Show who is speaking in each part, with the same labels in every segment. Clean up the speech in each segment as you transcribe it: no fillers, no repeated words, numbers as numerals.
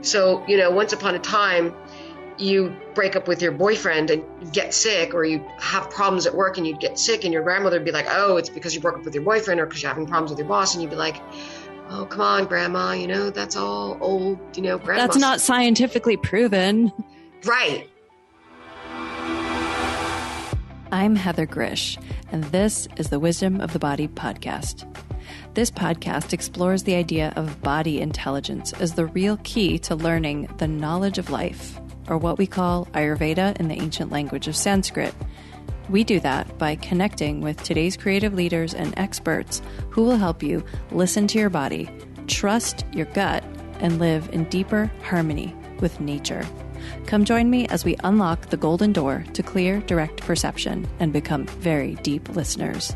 Speaker 1: So, once upon a time, you break up with your boyfriend and you get sick, or you have problems at work and you'd get sick, and your grandmother would be like, oh, it's because you broke up with your boyfriend or because you're having problems with your boss. And you'd be like, oh, come on, grandma, that's all old, grandma.
Speaker 2: That's not scientifically proven.
Speaker 1: Right.
Speaker 2: I'm Heather Grish, and this is the Wisdom of the Body podcast. This podcast explores the idea of body intelligence as the real key to learning the knowledge of life, or what we call Ayurveda in the ancient language of Sanskrit. We do that by connecting with today's creative leaders and experts who will help you listen to your body, trust your gut, and live in deeper harmony with nature. Come join me as we unlock the golden door to clear, direct perception and become very deep listeners.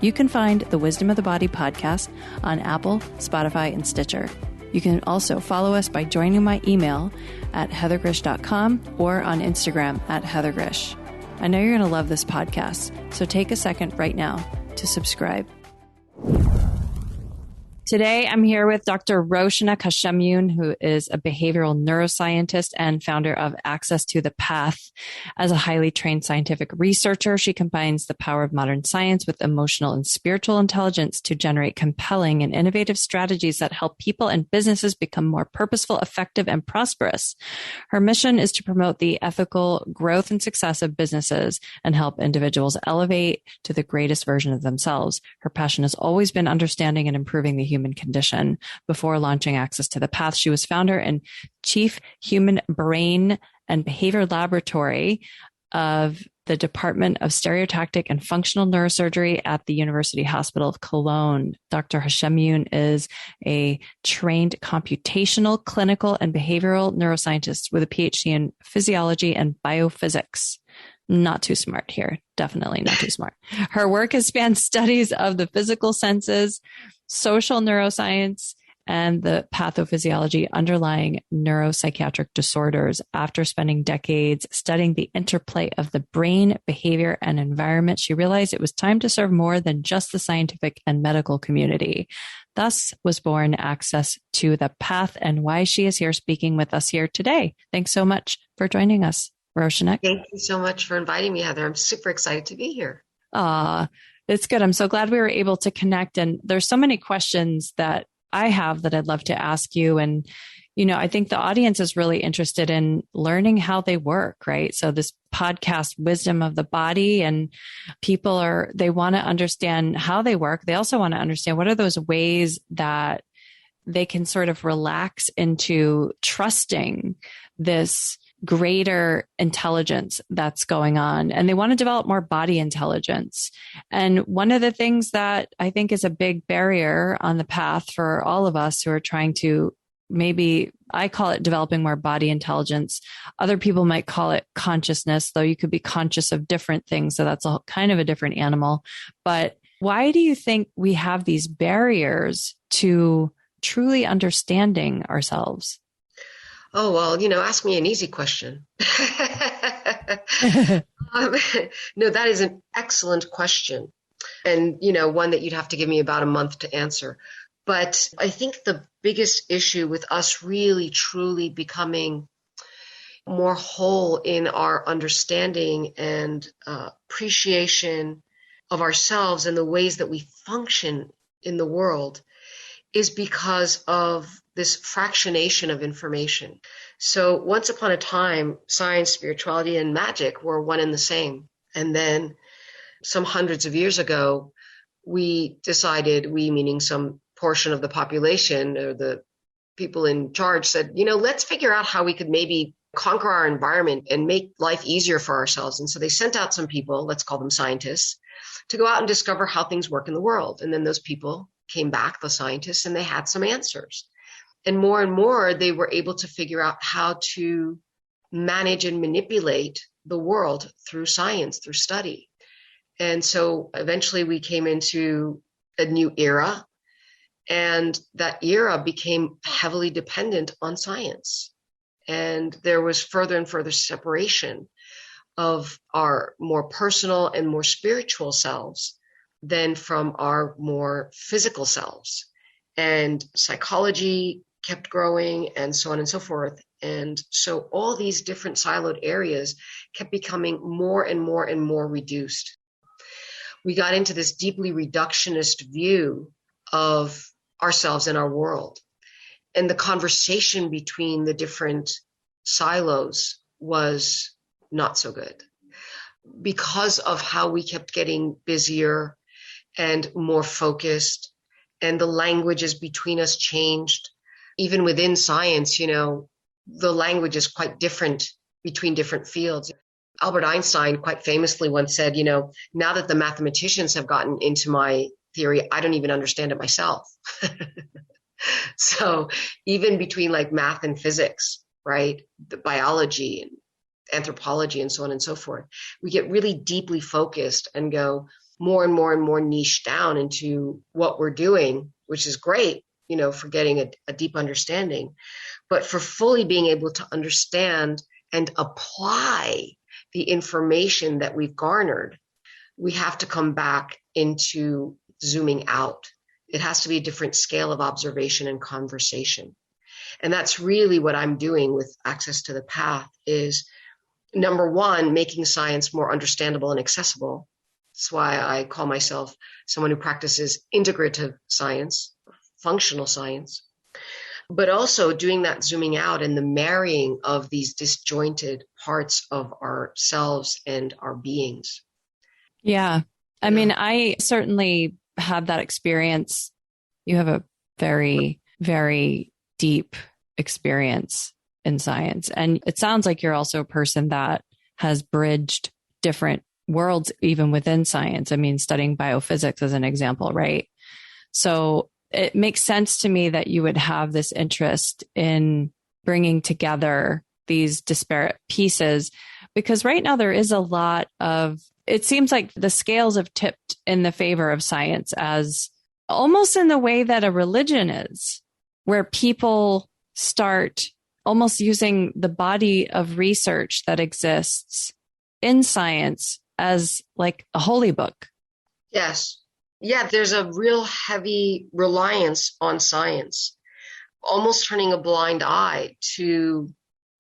Speaker 2: You can find the Wisdom of the Body podcast on Apple, Spotify, and Stitcher. You can also follow us by joining my email at heathergrish.com or on Instagram at heathergrish. I know you're going to love this podcast, so take a second right now to subscribe. Today, I'm here with Dr. Rowshanak Hashemiyoon, who is a behavioral neuroscientist and founder of Access to the Path. As a highly trained scientific researcher, she combines the power of modern science with emotional and spiritual intelligence to generate compelling and innovative strategies that help people and businesses become more purposeful, effective, and prosperous. Her mission is to promote the ethical growth and success of businesses and help individuals elevate to the greatest version of themselves. Her passion has always been understanding and improving the human condition. Before launching Access to the Path, she was founder and chief human brain and behavior laboratory of the Department of Stereotactic and Functional Neurosurgery at the University Hospital of Cologne. Dr. Hashemiyoon is a trained computational, clinical, and behavioral neuroscientist with a PhD in physiology and biophysics. Not too smart here. Definitely not too smart. Her work has spanned studies of the physical senses, social neuroscience, and the pathophysiology underlying neuropsychiatric disorders. After spending decades studying the interplay of the brain, behavior, and environment, she realized it was time to serve more than just the scientific and medical community. Thus was born Access to the Path, and why she is here speaking with us here today. Thanks so much for joining us, Rowshanak.
Speaker 1: Thank you so much for inviting me, Heather. I'm super excited to be here.
Speaker 2: It's good. I'm so glad we were able to connect. And there's so many questions that I have that I'd love to ask you. And, I think the audience is really interested in learning how they work, right? So this podcast, Wisdom of the Body, and they want to understand how they work. They also want to understand what are those ways that they can sort of relax into trusting this greater intelligence that's going on. And they want to develop more body intelligence. And one of the things that I think is a big barrier on the path for all of us who are trying to, maybe I call it developing more body intelligence. Other people might call it consciousness, though you could be conscious of different things. So that's a kind of a different animal. But why do you think we have these barriers to truly understanding ourselves?
Speaker 1: Oh, well, ask me an easy question. No, that is an excellent question. And, one that you'd have to give me about a month to answer. But I think the biggest issue with us really, truly becoming more whole in our understanding and appreciation of ourselves and the ways that we function in the world is because of this fractionation of information. So once upon a time, science, spirituality, and magic were one and the same. And then some hundreds of years ago, we decided, we meaning some portion of the population or the people in charge said, let's figure out how we could maybe conquer our environment and make life easier for ourselves. And so they sent out some people, let's call them scientists, to go out and discover how things work in the world. And then those people came back, the scientists, and they had some answers. And more, they were able to figure out how to manage and manipulate the world through science, through study. And so eventually we came into a new era, and that era became heavily dependent on science. And there was further and further separation of our more personal and more spiritual selves than from our more physical selves. And psychology kept growing and so on and so forth. And so all these different siloed areas kept becoming more and more and more reduced. We got into this deeply reductionist view of ourselves and our world. And the conversation between the different silos was not so good because of how we kept getting busier and more focused, and the languages between us changed. Even within science, the language is quite different between different fields. Albert Einstein quite famously once said, now that the mathematicians have gotten into my theory, I don't even understand it myself. So even between like math and physics, right, the biology and anthropology and so on and so forth, we get really deeply focused and go more and more and more niche down into what we're doing, which is great, for getting a deep understanding. But for fully being able to understand and apply the information that we've garnered, we have to come back into zooming out. It has to be a different scale of observation and conversation. And that's really what I'm doing with Access to the Path is, number one, making science more understandable and accessible. That's why I call myself someone who practices integrative science, functional science, but also doing that zooming out and the marrying of these disjointed parts of ourselves and our beings.
Speaker 2: Yeah. I mean, I certainly have that experience. You have a very, very deep experience in science. And it sounds like you're also a person that has bridged different worlds, even within science. I mean, studying biophysics as an example, right? So it makes sense to me that you would have this interest in bringing together these disparate pieces, because right now there is a lot of, it seems like the scales have tipped in the favor of science, as almost in the way that a religion is, where people start almost using the body of research that exists in science as like a holy book.
Speaker 1: Yes. Yeah, there's a real heavy reliance on science, almost turning a blind eye to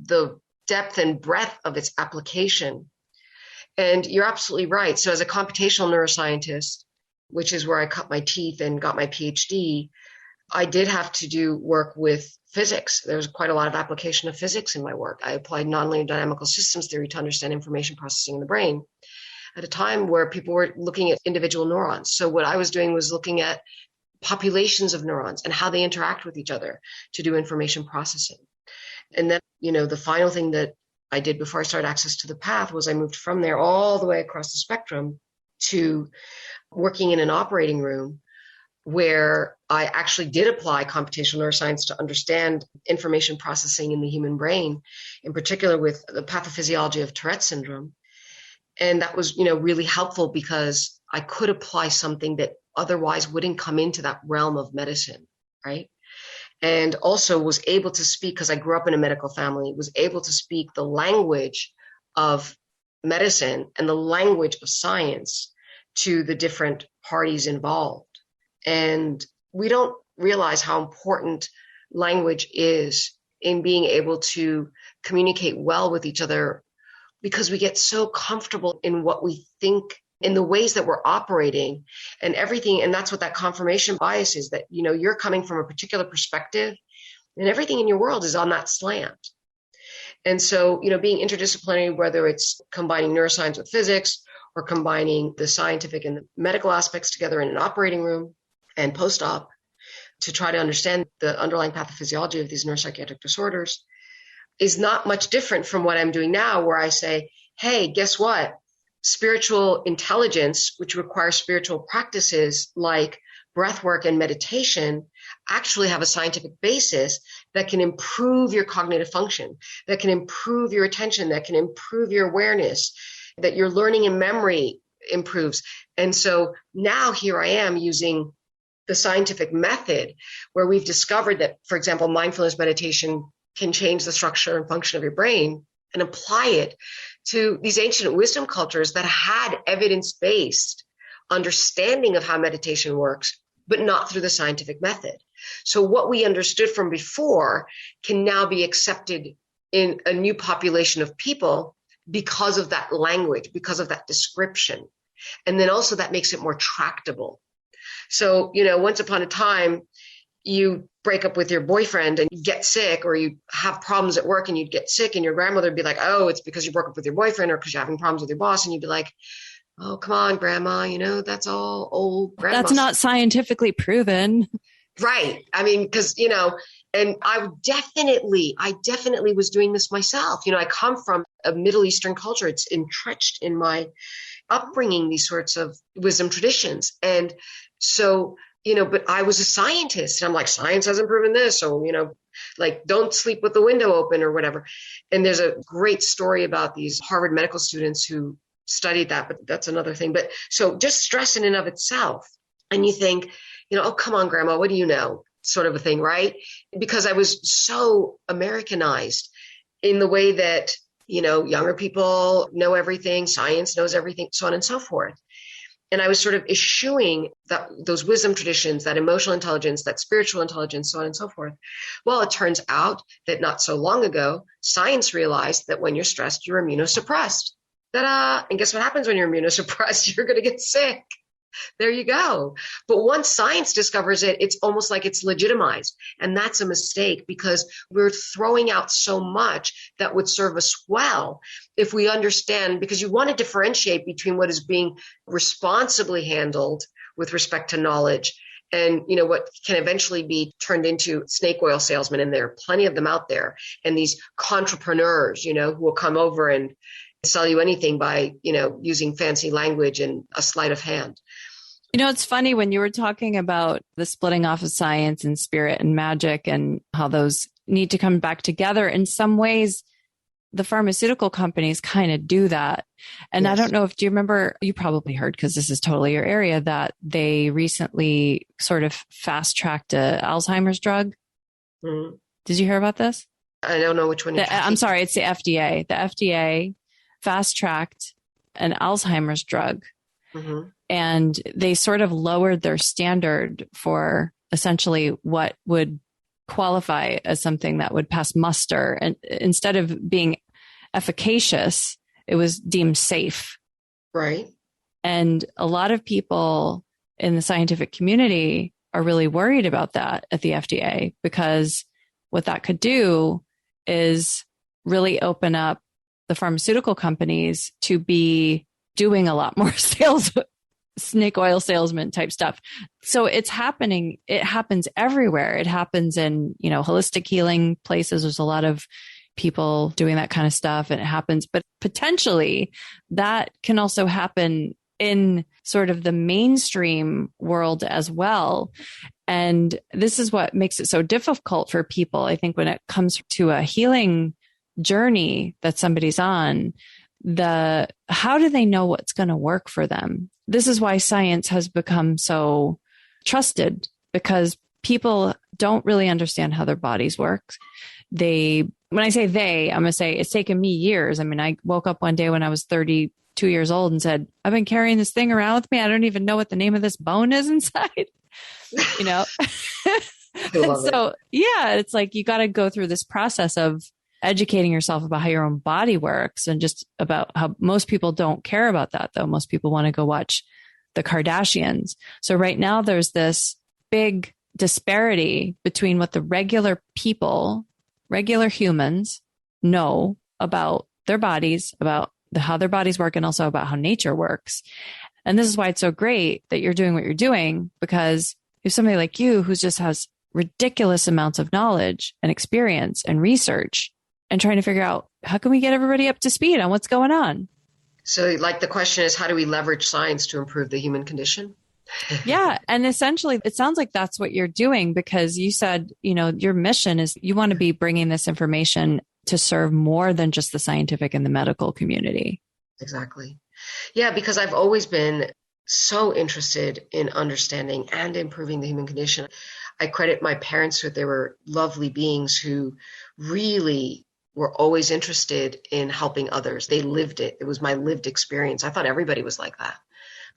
Speaker 1: the depth and breadth of its application. And you're absolutely right. So as a computational neuroscientist, which is where I cut my teeth and got my PhD, I did have to do work with physics. There was quite a lot of application of physics in my work. I applied nonlinear dynamical systems theory to understand information processing in the brain at a time where people were looking at individual neurons. So what I was doing was looking at populations of neurons and how they interact with each other to do information processing. And then, the final thing that I did before I started Access to the Path was I moved from there all the way across the spectrum to working in an operating room where I actually did apply computational neuroscience to understand information processing in the human brain, in particular with the pathophysiology of Tourette syndrome. And that was, really helpful because I could apply something that otherwise wouldn't come into that realm of medicine, right? And also was able to speak, because I grew up in a medical family, was able to speak the language of medicine and the language of science to the different parties involved. And we don't realize how important language is in being able to communicate well with each other, because we get so comfortable in what we think, in the ways that we're operating and everything. And that's what that confirmation bias is, that, you're coming from a particular perspective and everything in your world is on that slant. And so, being interdisciplinary, whether it's combining neuroscience with physics or combining the scientific and the medical aspects together in an operating room and post-op to try to understand the underlying pathophysiology of these neuropsychiatric disorders, is not much different from what I'm doing now, where I say, hey, guess what? Spiritual intelligence, which requires spiritual practices like breath work and meditation, actually have a scientific basis that can improve your cognitive function, that can improve your attention, that can improve your awareness, that your learning and memory improves. And so now here I am using the scientific method where we've discovered that, for example, mindfulness meditation can change the structure and function of your brain, and apply it to these ancient wisdom cultures that had evidence-based understanding of how meditation works, but not through the scientific method. So what we understood from before can now be accepted in a new population of people because of that language, because of that description. And then also that makes it more tractable. So, once upon a time, you break up with your boyfriend and you get sick, or you have problems at work and you'd get sick, and your grandmother would be like, oh, it's because you broke up with your boyfriend or because you're having problems with your boss. And you'd be like, oh, come on, grandma, that's all old grandma.
Speaker 2: That's not scientifically proven.
Speaker 1: Right. I mean, because, and I definitely was doing this myself. I come from a Middle Eastern culture. It's entrenched in my upbringing, these sorts of wisdom traditions. And so, but I was a scientist, and I'm like, science hasn't proven this. So, like, don't sleep with the window open or whatever. And there's a great story about these Harvard medical students who studied that, but that's another thing. But so just stress in and of itself. And you think, oh, come on, grandma, what do you know? Sort of a thing, right? Because I was so Americanized in the way that, younger people know everything, science knows everything, so on and so forth. And I was sort of eschewing those wisdom traditions, that emotional intelligence, that spiritual intelligence, so on and so forth. Well, it turns out that not so long ago, science realized that when you're stressed, you're immunosuppressed. Ta-da! And guess what happens when you're immunosuppressed? You're going to get sick. There you go. But once science discovers it, it's almost like it's legitimized. And that's a mistake, because we're throwing out so much that would serve us well if we understand, because you want to differentiate between what is being responsibly handled with respect to knowledge and, what can eventually be turned into snake oil salesmen. And there are plenty of them out there. And these entrepreneurs, who will come over and sell you anything by, using fancy language and a sleight of hand.
Speaker 2: It's funny when you were talking about the splitting off of science and spirit and magic and how those need to come back together. In some ways, the pharmaceutical companies kind of do that. And yes. I don't know do you remember, you probably heard, because this is totally your area, that they recently sort of fast-tracked a Alzheimer's drug. Mm-hmm. Did you hear about this?
Speaker 1: I don't know which one.
Speaker 2: I'm sorry, it's the FDA. The FDA fast-tracked an Alzheimer's drug. Mm-hmm. And they sort of lowered their standard for essentially what would qualify as something that would pass muster. And instead of being efficacious, it was deemed safe.
Speaker 1: Right.
Speaker 2: And a lot of people in the scientific community are really worried about that at the FDA, because what that could do is really open up the pharmaceutical companies to be doing a lot more sales, snake oil salesman type stuff. So it's happening. It happens everywhere. It happens in, holistic healing places. There's a lot of people doing that kind of stuff, and it happens, but potentially that can also happen in sort of the mainstream world as well. And this is what makes it so difficult for people, I think, when it comes to a healing journey that somebody's on. How do they know what's going to work for them? This is why science has become so trusted, because people don't really understand how their bodies work. When I say they, I'm going to say it's taken me years. I mean, I woke up one day when I was 32 years old and said, I've been carrying this thing around with me. I don't even know what the name of this bone is inside, So yeah, it's like, you got to go through this process of educating yourself about how your own body works, and just about how most people don't care about that, though. Most people want to go watch the Kardashians. So right now there's this big disparity between what the regular humans know about their bodies, about how their bodies work, and also about how nature works. And this is why it's so great that you're doing what you're doing, because if somebody like you, who just has ridiculous amounts of knowledge and experience and research, and trying to figure out how can we get everybody up to speed on what's going on. So
Speaker 1: like the question is, how do we leverage science to improve the human condition?
Speaker 2: Yeah. And essentially, it sounds like that's what you're doing, because you said, your mission is you want to be bringing this information to serve more than just the scientific and the medical community.
Speaker 1: Exactly. Yeah, because I've always been so interested in understanding and improving the human condition. I credit my parents with, they were lovely beings who really were always interested in helping others. They lived it. It was my lived experience. I thought everybody was like that.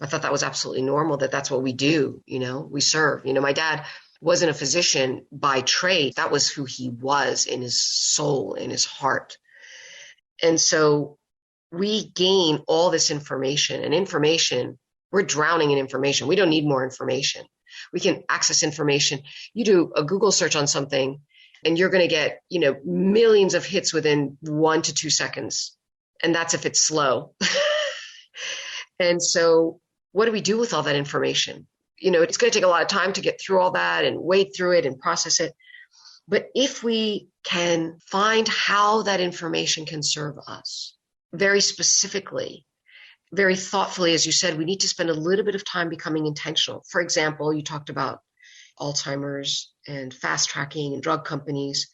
Speaker 1: I thought that was absolutely normal, that's what we do. We serve. My dad wasn't a physician by trade. That was who he was in his soul, in his heart. And so we gain all this information, and information, we're drowning in information. We don't need more information. We can access information. You do a Google search on something and you're going to get, millions of hits within 1 to 2 seconds. And that's if it's slow. And so what do we do with all that information? It's going to take a lot of time to get through all that and wade through it and process it. But if we can find how that information can serve us very specifically, very thoughtfully, as you said, we need to spend a little bit of time becoming intentional. For example, you talked about Alzheimer's and fast tracking and drug companies.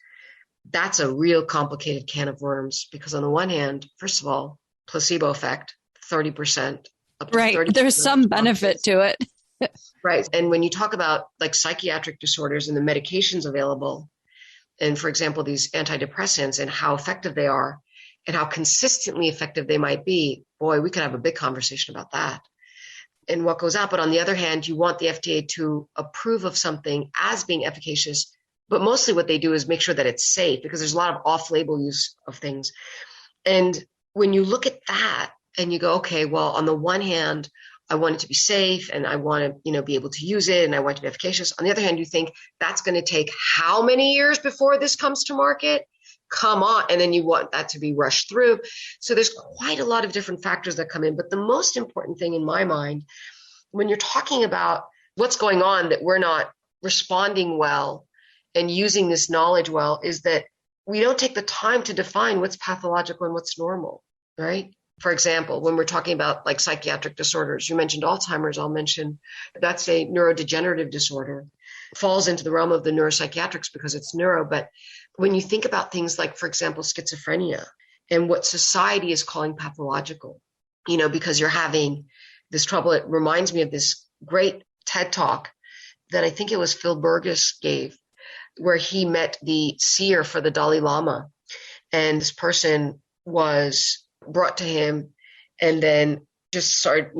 Speaker 1: That's a real complicated can of worms because on the one hand, first of all, placebo effect, 30%. Up to
Speaker 2: right.
Speaker 1: 30%.
Speaker 2: There's some benefit to it.
Speaker 1: Right. And when you talk about like psychiatric disorders and the medications available, and for example, these antidepressants and how effective they are and how consistently effective they might be, boy, we could have a big conversation about that and what goes out. But on the other hand, you want the FDA to approve of something as being efficacious, but mostly what they do is make sure that it's safe because there's a lot of off-label use of things. And when you look at that and you go, okay, well, on the one hand, I want it to be safe and I want to, be able to use it and I want it to be efficacious. On the other hand, you think that's going to take how many years before this comes to market? Come on. And then you want that to be rushed through. So there's quite a lot of different factors that come in. But the most important thing in my mind, when you're talking about what's going on that we're not responding well and using this knowledge well, is that we don't take the time to define what's pathological and what's normal, right? For example, when we're talking about like psychiatric disorders, you mentioned Alzheimer's, I'll mention that's a neurodegenerative disorder. It falls into the realm of the neuropsychiatrics because it's neuro. But when you think about things like, for example, schizophrenia and what society is calling pathological, because you're having this trouble, it reminds me of this great TED talk that I think it was Phil Burgess gave, where he met the seer for the Dalai Lama. And this person was brought to him and then just started,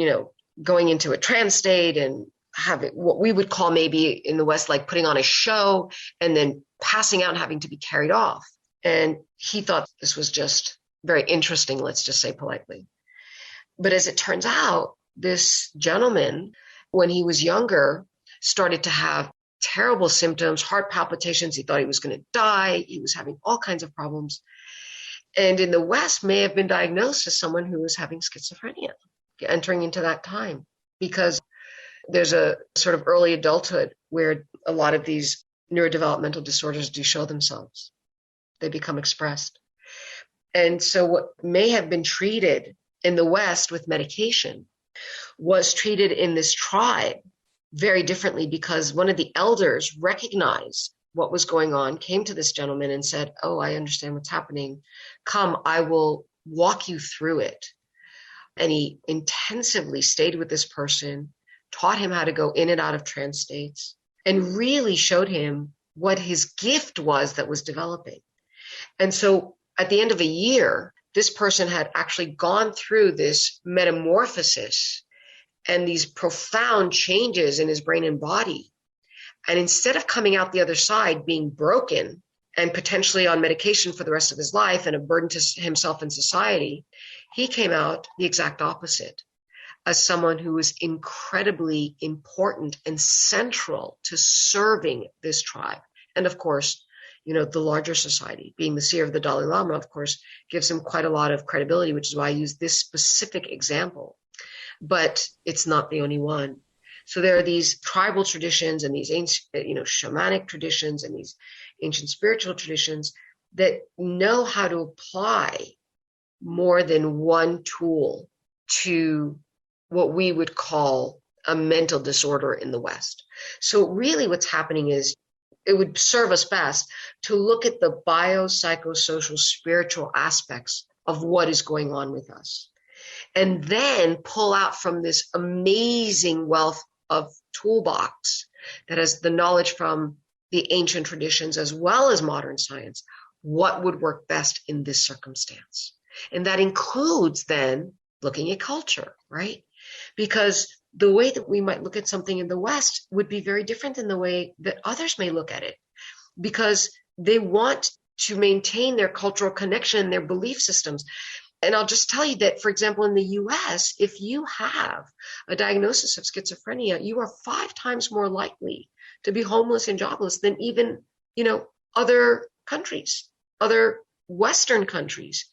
Speaker 1: going into a trance state and having what we would call maybe in the West, like putting on a show and then passing out and having to be carried off. And he thought this was just very interesting, let's just say politely. But as it turns out, this gentleman, when he was younger, started to have terrible symptoms, heart palpitations. He thought he was going to die. He was having all kinds of problems. And in the West may have been diagnosed as someone who was having schizophrenia, entering into that time, because there's a sort of early adulthood where a lot of these neurodevelopmental disorders do show themselves. They become expressed. And so what may have been treated in the West with medication was treated in this tribe very differently because one of the elders recognized what was going on, came to this gentleman and said, "Oh, I understand what's happening. Come, I will walk you through it." And he intensively stayed with this person, taught him how to go in and out of trance states, and really showed him what his gift was that was developing. And so at the end of a year, this person had actually gone through this metamorphosis and these profound changes in his brain and body. And instead of coming out the other side being broken and potentially on medication for the rest of his life and a burden to himself and society, he came out the exact opposite, as someone who was incredibly important and central to serving this tribe. And of course, the larger society, being the seer of the Dalai Lama, of course, gives him quite a lot of credibility, which is why I use this specific example. But it's not the only one. So there are these tribal traditions and these ancient, shamanic traditions and these ancient spiritual traditions that know how to apply more than one tool to what we would call a mental disorder in the West. So really what's happening is it would serve us best to look at the biopsychosocial spiritual aspects of what is going on with us, and then pull out from this amazing wealth of toolbox that has the knowledge from the ancient traditions as well as modern science, what would work best in this circumstance. And that includes then looking at culture, right? Because the way that we might look at something in the West would be very different than the way that others may look at it, because they want to maintain their cultural connection, their belief systems. And I'll just tell you that, for example, in the US, if you have a diagnosis of schizophrenia, you are 5 times more likely to be homeless and jobless than even, other countries, other Western countries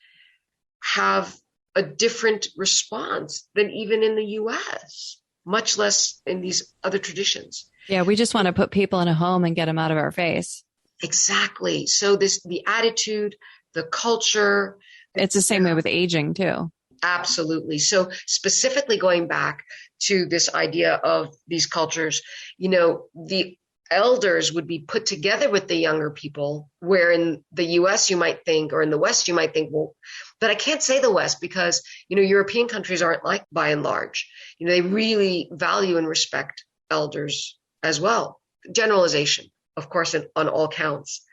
Speaker 1: have a different response than even in the US, much less in these other traditions.
Speaker 2: Yeah, we just want to put people in a home and get them out of our face.
Speaker 1: Exactly. So the attitude, the culture.
Speaker 2: It's the same way with aging too.
Speaker 1: Absolutely. So specifically going back to this idea of these cultures, the elders would be put together with the younger people, where in the US you might think, or in the West you might think, well, but I can't say the West because, European countries aren't like, by and large. They really value and respect elders as well. Generalization, of course, on all counts.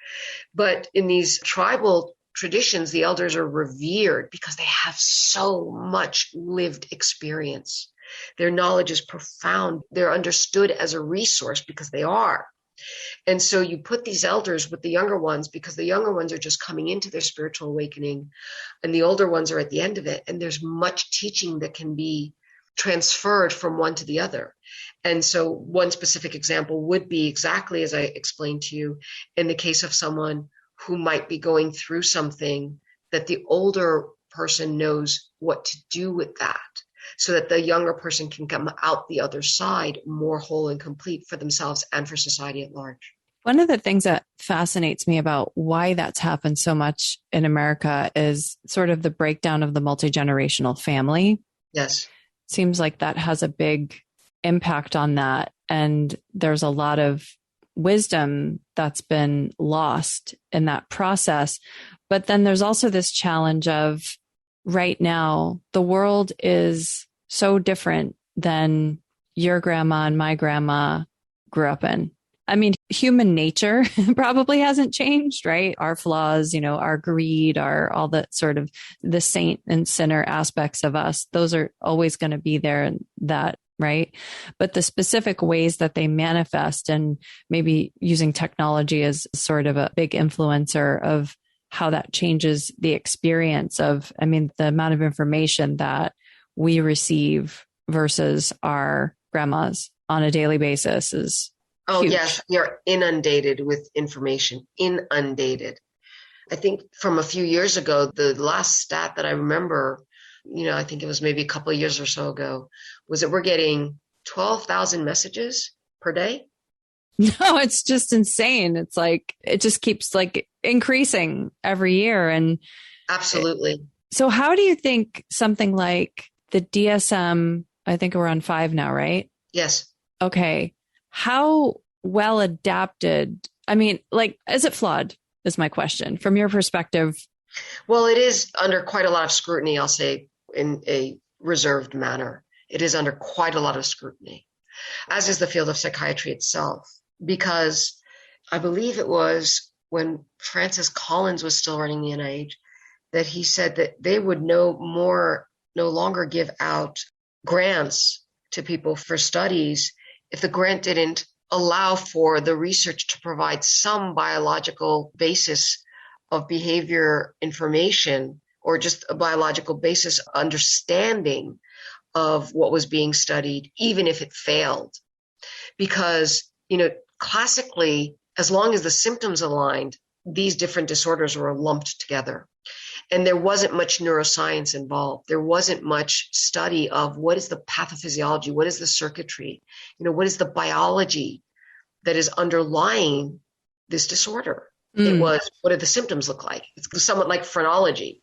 Speaker 1: But in these tribal traditions, the elders are revered because they have so much lived experience. Their knowledge is profound. They're understood as a resource because they are. And so you put these elders with the younger ones because the younger ones are just coming into their spiritual awakening and the older ones are at the end of it. And there's much teaching that can be transferred from one to the other. And so one specific example would be exactly as I explained to you, in the case of someone who might be going through something, that the older person knows what to do with that, so that the younger person can come out the other side more whole and complete for themselves and for society at large.
Speaker 2: One of the things that fascinates me about why that's happened so much in America is sort of the breakdown of the multi-generational family.
Speaker 1: Yes.
Speaker 2: Seems like that has a big impact on that. And there's a lot of wisdom that's been lost in that process. But then there's also this challenge of, right now, the world is so different than your grandma and my grandma grew up in. I mean, human nature probably hasn't changed, right? Our flaws, our greed, all the sort of the saint and sinner aspects of us, those are always going to be there, and that, right? But the specific ways that they manifest, and maybe using technology as sort of a big influencer of how that changes the experience of, the amount of information that we receive versus our grandmas on a daily basis is huge.
Speaker 1: Yes, you're inundated with information, inundated. I think from a few years ago, the last stat that I remember, I think it was maybe a couple of years or so ago, was that we're getting 12,000 messages per day.
Speaker 2: No, it's just insane. It's like, it just keeps increasing every year. And
Speaker 1: absolutely.
Speaker 2: So how do you think something like the DSM, I think we're on 5 now, right?
Speaker 1: Yes.
Speaker 2: Okay. How well adapted, is it flawed is my question from your perspective?
Speaker 1: Well, it is under quite a lot of scrutiny, I'll say, in a reserved manner. It is under quite a lot of scrutiny, as is the field of psychiatry itself, because I believe it was when Francis Collins was still running the NIH that he said that they would no longer give out grants to people for studies if the grant didn't allow for the research to provide some biological basis of behavior information, or just a biological basis understanding of what was being studied, even if it failed. Because, classically, as long as the symptoms aligned, these different disorders were lumped together. And there wasn't much neuroscience involved. There wasn't much study of what is the pathophysiology, what is the circuitry, what is the biology that is underlying this disorder. It was, what do the symptoms look like? It's somewhat like phrenology,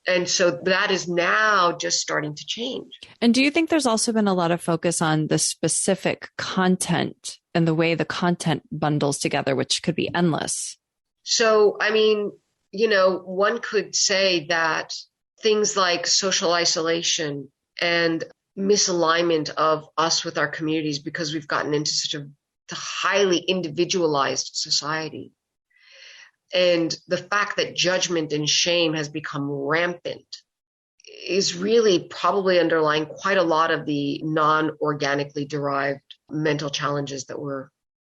Speaker 1: And so that is now just starting to change.
Speaker 2: And do you think there's also been a lot of focus on the specific content and the way the content bundles together, which could be endless?
Speaker 1: So, one could say that things like social isolation and misalignment of us with our communities, because we've gotten into such a highly individualized society, and the fact that judgment and shame has become rampant is really probably underlying quite a lot of the non-organically derived mental challenges that we're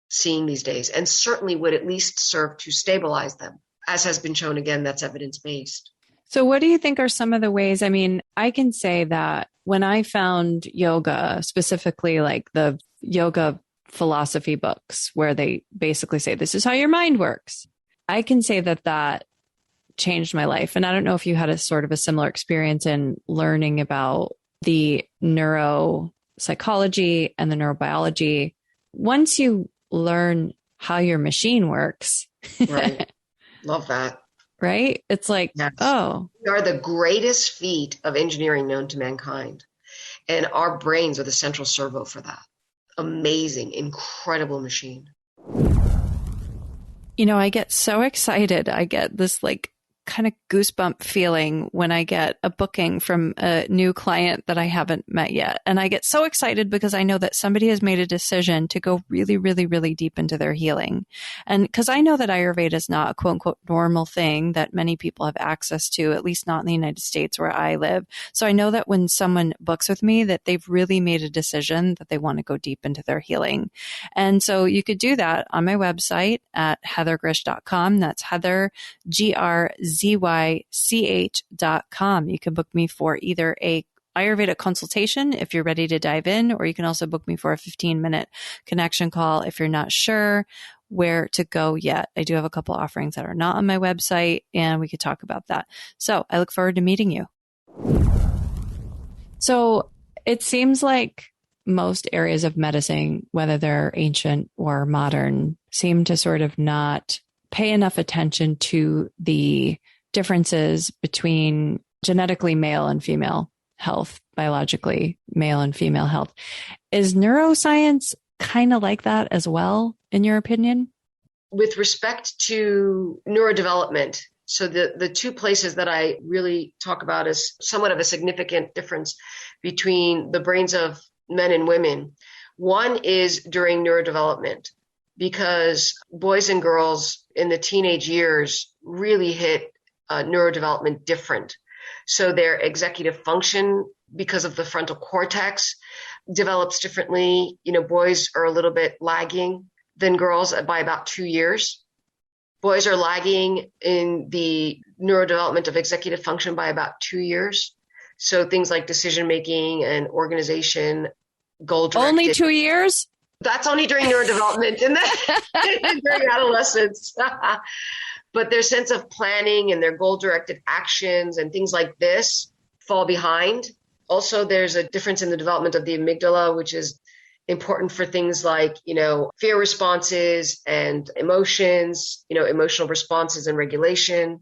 Speaker 1: seeing these days, and certainly would at least serve to stabilize them. As has been shown, again, that's evidence-based.
Speaker 2: So what do you think are some of the ways? I mean, I can say that when I found yoga, specifically like the yoga philosophy books, where they basically say, this is how your mind works, I can say that that changed my life. And I don't know if you had a sort of a similar experience in learning about the neuropsychology and the neurobiology. Once you learn how your machine works.
Speaker 1: Right. Love that.
Speaker 2: Right? It's like,
Speaker 1: yes.
Speaker 2: Oh.
Speaker 1: We are the greatest feat of engineering known to mankind. And our brains are the central servo for that. Amazing, incredible machine.
Speaker 2: You know, I get so excited. I get this like kind of goosebump feeling when I get a booking from a new client that I haven't met yet. And I get so excited because I know that somebody has made a decision to go really, really, really deep into their healing. And because I know that Ayurveda is not a quote unquote normal thing that many people have access to, at least not in the United States where I live. So I know that when someone books with me, that they've really made a decision that they want to go deep into their healing. And so you could do that on my website at heathergrish.com. That's Heather, GRZYCH.com. You can book me for either a Ayurveda consultation if you're ready to dive in, or you can also book me for a 15-minute connection call if you're not sure where to go yet. I do have a couple offerings that are not on my website, and we could talk about that. So I look forward to meeting you. So it seems like most areas of medicine, whether they're ancient or modern, seem to sort of not pay enough attention to the differences between genetically male and female health, biologically male and female health. Is neuroscience kind of like that as well, in your opinion?
Speaker 1: With respect to neurodevelopment, so the two places that I really talk about as somewhat of a significant difference between the brains of men and women. One is during neurodevelopment, because boys and girls in the teenage years really hit neurodevelopment different. So their executive function, because of the frontal cortex, develops differently. You know, boys are a little bit lagging than girls by about 2 years. Boys are lagging in the neurodevelopment of executive function by about 2 years. So things like decision-making and organization, goal-directed.
Speaker 2: Only 2 years?
Speaker 1: That's only during neurodevelopment and during adolescence. But their sense of planning and their goal-directed actions and things like this fall behind. Also, there's a difference in the development of the amygdala, which is important for things like, fear responses and emotions, emotional responses and regulation,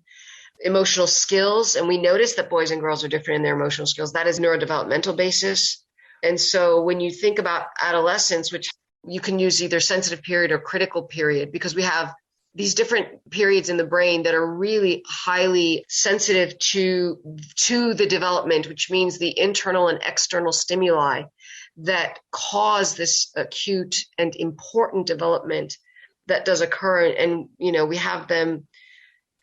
Speaker 1: emotional skills. And we notice that boys and girls are different in their emotional skills. That is neurodevelopmental basis. And so when you think about adolescence, which you can use either sensitive period or critical period, because we have these different periods in the brain that are really highly sensitive to the development, which means the internal and external stimuli that cause this acute and important development that does occur. And, we have them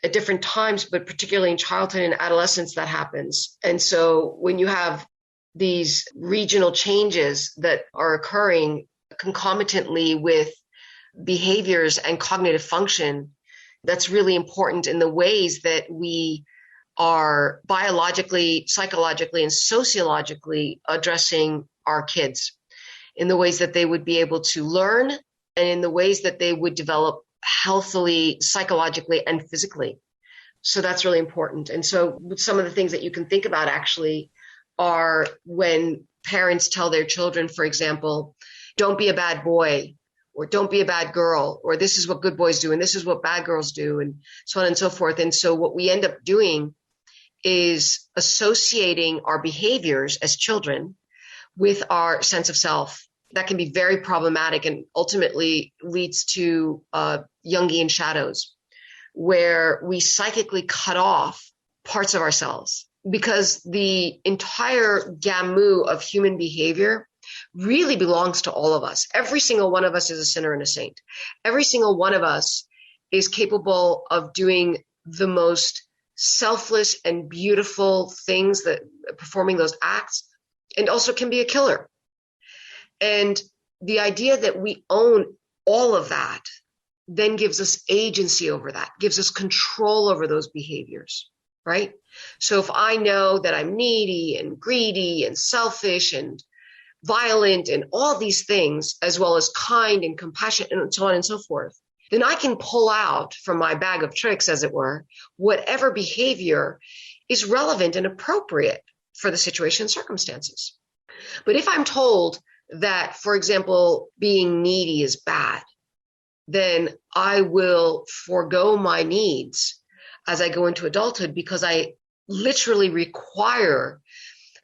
Speaker 1: at different times, but particularly in childhood and adolescence, that happens. And so when you have these regional changes that are occurring concomitantly with behaviors and cognitive function, that's really important in the ways that we are biologically, psychologically, and sociologically addressing our kids, in the ways that they would be able to learn and in the ways that they would develop healthily, psychologically, and physically. So that's really important. And so some of the things that you can think about actually are when parents tell their children, for example, don't be a bad boy, or don't be a bad girl, or this is what good boys do, and this is what bad girls do, and so on and so forth. And so what we end up doing is associating our behaviors as children with our sense of self. That can be very problematic and ultimately leads to Jungian shadows, where we psychically cut off parts of ourselves, because the entire gamut of human behavior really belongs to all of us. Every single one of us is a sinner and a saint. Every single one of us is capable of doing the most selfless and beautiful things, that performing those acts, and also can be a killer. And the idea that we own all of that then gives us agency over that, gives us control over those behaviors, right? So if I know that I'm needy and greedy and selfish and violent and all these things, as well as kind and compassionate and so on and so forth, then I can pull out from my bag of tricks, as it were, whatever behavior is relevant and appropriate for the situation and circumstances. But if I'm told that, for example, being needy is bad, then I will forego my needs as I go into adulthood, because I literally require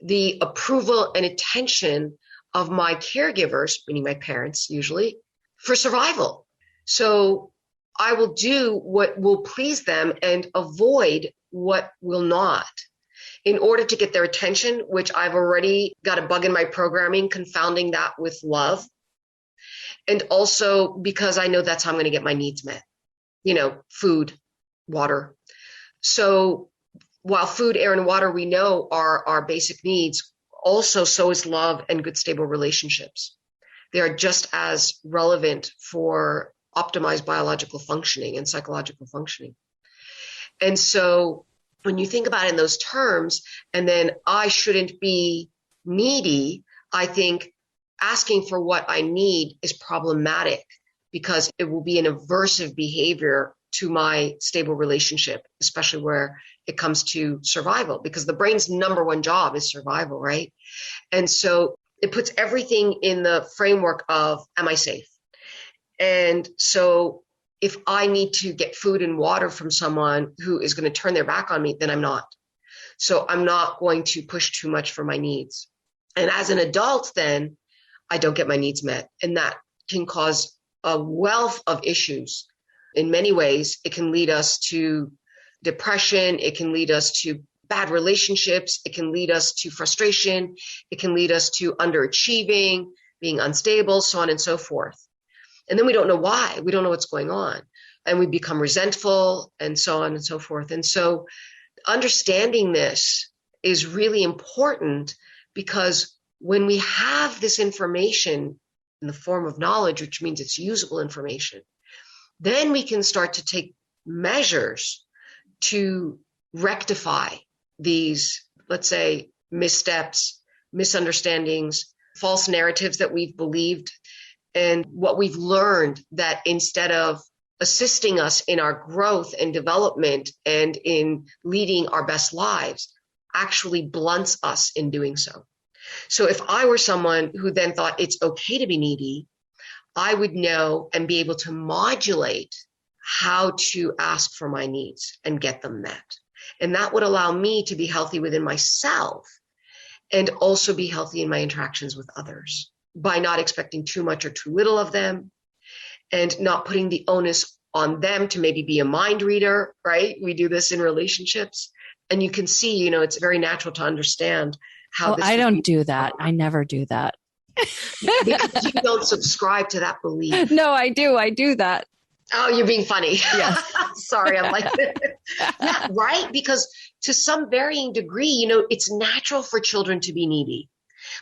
Speaker 1: the approval and attention of my caregivers, meaning my parents usually, for survival. So I will do what will please them and avoid what will not, in order to get their attention, which I've already got a bug in my programming, confounding that with love. And also because I know that's how I'm going to get my needs met, food, water. So while food, air, and water we know are our basic needs, also so is love and good, stable relationships. They are just as relevant for optimized biological functioning and psychological functioning. And so when you think about it in those terms, and then I shouldn't be needy, I think asking for what I need is problematic, because it will be an aversive behavior to my stable relationship, especially where it comes to survival, because the brain's number one job is survival, right? And so it puts everything in the framework of, am I safe? And so if I need to get food and water from someone who is going to turn their back on me, then I'm not. So I'm not going to push too much for my needs. And as an adult, then I don't get my needs met. And that can cause a wealth of issues. In many ways, it can lead us to depression. It can lead us to bad relationships. It can lead us to frustration. It can lead us to underachieving, being unstable, so on and so forth. And then we don't know why. We don't know what's going on. And we become resentful and so on and so forth. And so understanding this is really important, because when we have this information in the form of knowledge, which means it's usable information, then we can start to take measures to rectify these, let's say, missteps, misunderstandings, false narratives that we've believed, and what we've learned, that instead of assisting us in our growth and development and in leading our best lives, actually blunts us in doing so. So if I were someone who then thought it's okay to be needy, I would know and be able to modulate how to ask for my needs and get them met. And that would allow me to be healthy within myself and also be healthy in my interactions with others, by not expecting too much or too little of them, and not putting the onus on them to maybe be a mind reader, right? We do this in relationships. And you can see, it's very natural to understand how this.
Speaker 2: I don't do that. I never do that.
Speaker 1: Because you don't subscribe to that belief.
Speaker 2: No, I do. I do that.
Speaker 1: Oh, you're being funny.
Speaker 2: Yes.
Speaker 1: Sorry, I'm like, yeah, right? Because to some varying degree, it's natural for children to be needy.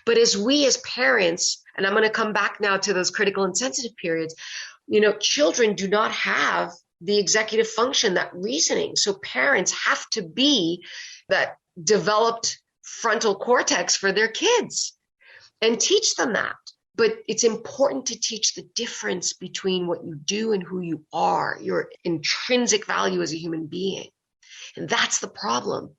Speaker 1: But as we as parents, and I'm going to come back now to those critical and sensitive periods, children do not have the executive function, that reasoning. So parents have to be that developed frontal cortex for their kids and teach them that. But it's important to teach the difference between what you do and who you are, your intrinsic value as a human being. And that's the problem.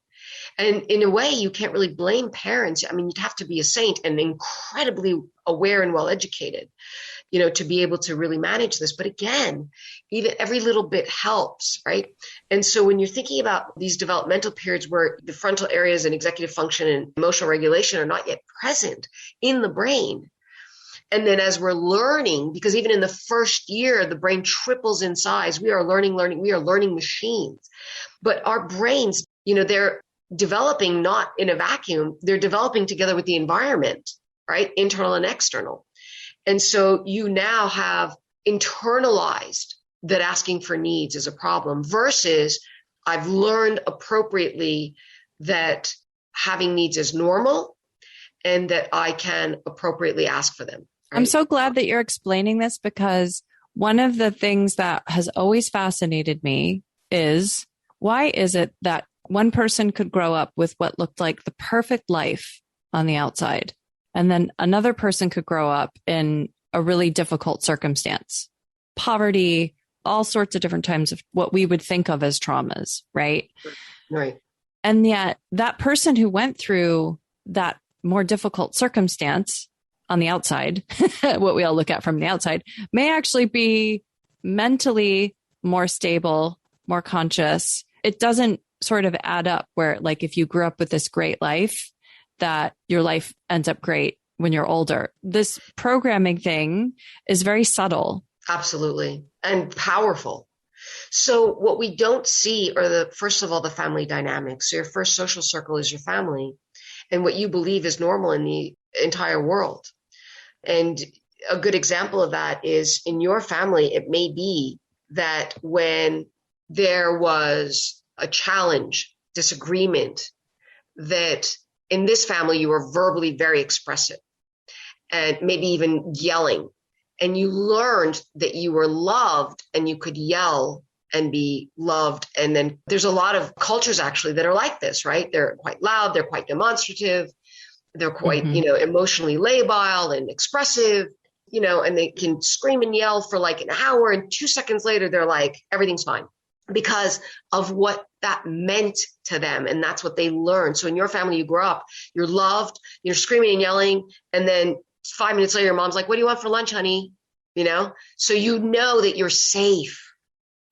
Speaker 1: And in a way, you can't really blame parents. I mean, you'd have to be a saint and incredibly aware and well-educated, to be able to really manage this. But again, even every little bit helps, right? And so when you're thinking about these developmental periods where the frontal areas and executive function and emotional regulation are not yet present in the brain, and then as we're learning, because even in the first year, the brain triples in size. We are learning. We are learning machines. But our brains, they're developing not in a vacuum. They're developing together with the environment, right? Internal and external. And so you now have internalized that asking for needs is a problem versus I've learned appropriately that having needs is normal and that I can appropriately ask for them. Right?
Speaker 2: I'm so glad that you're explaining this, because one of the things that has always fascinated me is, why is it that one person could grow up with what looked like the perfect life on the outside, and then another person could grow up in a really difficult circumstance, poverty, all sorts of different types of what we would think of as traumas, right?
Speaker 1: Right.
Speaker 2: And yet that person who went through that more difficult circumstance on the outside, what we all look at from the outside, may actually be mentally more stable, more conscious. It doesn't sort of add up where, like, if you grew up with this great life, that your life ends up great when you're older. This programming thing is very subtle.
Speaker 1: Absolutely. And powerful. So what we don't see are first of all, the family dynamics. So your first social circle is your family and what you believe is normal in the entire world. And a good example of that is in your family, it may be that when there was a challenge, disagreement, that in this family, you were verbally very expressive and maybe even yelling. And you learned that you were loved and you could yell and be loved. And then there's a lot of cultures actually that are like this, right? They're quite loud. They're quite demonstrative. They're quite, emotionally labile and expressive, and they can scream and yell for like an hour. And 2 seconds later, they're like, everything's fine, because of what that meant to them. And that's what they learned. So in your family, you grow up, you're loved, you're screaming and yelling. And then 5 minutes later, your mom's like, what do you want for lunch, honey? So you know that you're safe.